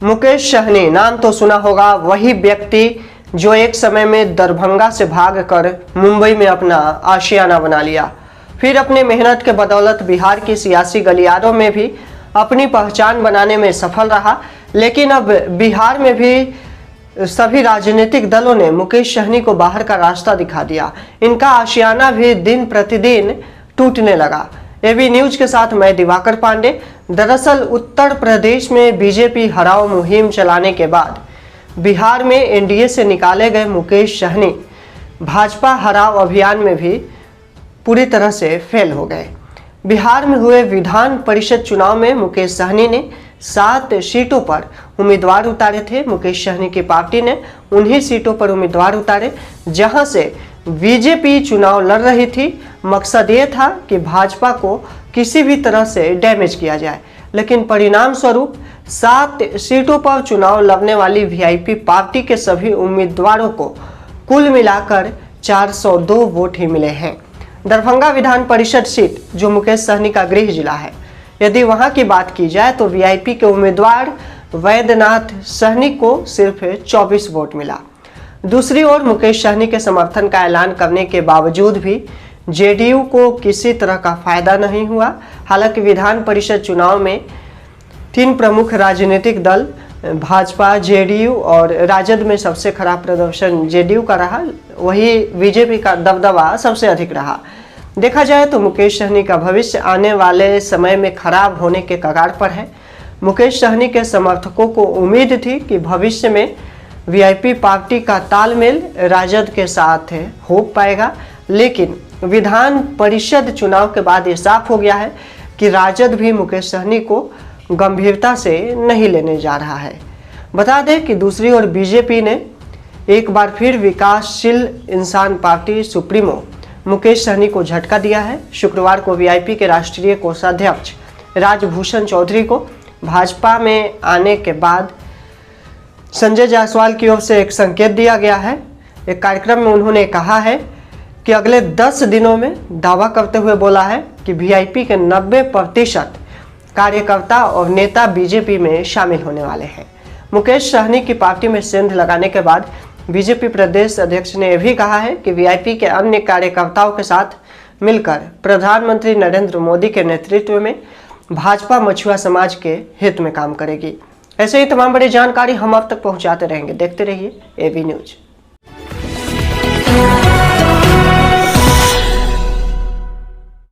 मुकेश सहनी नाम तो सुना होगा, वही व्यक्ति जो एक समय में दरभंगा से भागकर मुंबई में अपना आशियाना बना लिया, फिर अपनी मेहनत के बदौलत बिहार की सियासी गलियारों में भी अपनी पहचान बनाने में सफल रहा। लेकिन अब बिहार में भी सभी राजनीतिक दलों ने मुकेश सहनी को बाहर का रास्ता दिखा दिया। इनका आशियाना भी दिन प्रतिदिन टूटने लगा। एबी न्यूज के साथ मैं दिवाकर पांडे। दरअसल उत्तर प्रदेश में बीजेपी हराओ मुहिम चलाने के बाद बिहार में एनडीए से निकाले गए मुकेश सहनी भाजपा हराओ अभियान में भी पूरी तरह से फेल हो गए। बिहार में हुए विधान परिषद चुनाव में मुकेश सहनी ने 7 सीटों पर उम्मीदवार उतारे थे। मुकेश सहनी की पार्टी ने उन्हीं सीटों पर उम्मीदवार उतारे जहां से बीजेपी चुनाव लड़ रही थी। मकसद ये था कि भाजपा को किसी भी तरह से डैमेज किया जाए, लेकिन परिणाम स्वरूप 7 सीटों पर चुनाव लड़ने वाली वीआईपी पार्टी के सभी उम्मीदवारों को कुल मिलाकर 402 वोट ही मिले हैं। दरभंगा विधान परिषद सीट जो मुकेश सहनी का गृह जिला है, यदि वहां की बात की जाए तो वीआईपी के उम्मीदवार वैद्यनाथ सहनी को सिर्फ 24 वोट मिला। दूसरी ओर मुकेश सहनी के समर्थन का ऐलान करने के बावजूद भी जेडीयू को किसी तरह का फायदा नहीं हुआ। हालांकि विधान परिषद चुनाव में 3 प्रमुख राजनीतिक दल भाजपा, जेडीयू और राजद में सबसे खराब प्रदर्शन जेडीयू का रहा, वही बीजेपी का दबदबा सबसे अधिक रहा। देखा जाए तो मुकेश सहनी का भविष्य आने वाले समय में खराब होने के कगार पर है। मुकेश सहनी के समर्थकों को उम्मीद थी कि भविष्य में वीआईपी पार्टी का तालमेल राजद के साथ हो पाएगा, लेकिन विधान परिषद चुनाव के बाद ये साफ हो गया है कि राजद भी मुकेश सहनी को गंभीरता से नहीं लेने जा रहा है। बता दें कि दूसरी ओर बीजेपी ने एक बार फिर विकासशील इंसान पार्टी सुप्रीमो मुकेश सहनी को झटका दिया है। शुक्रवार को वीआईपी के राष्ट्रीय कोषाध्यक्ष राजभूषण चौधरी को भाजपा में आने के बाद संजय जायसवाल की ओर से एक संकेत दिया गया है। एक कार्यक्रम में उन्होंने कहा है कि अगले 10 दिनों में दावा करते हुए बोला है कि वीआईपी के 90% कार्यकर्ता और नेता बीजेपी में शामिल होने वाले हैं। मुकेश सहनी की पार्टी में सेंध लगाने के बाद बीजेपी प्रदेश अध्यक्ष ने यह भी कहा है कि वीआईपी के अन्य कार्यकर्ताओं के साथ मिलकर प्रधानमंत्री नरेंद्र मोदी के नेतृत्व में भाजपा मछुआ समाज के हित में काम करेगी। ऐसे ही तमाम बड़ी जानकारी हम आप तक पहुंचाते रहेंगे। देखते रहिए एबी न्यूज।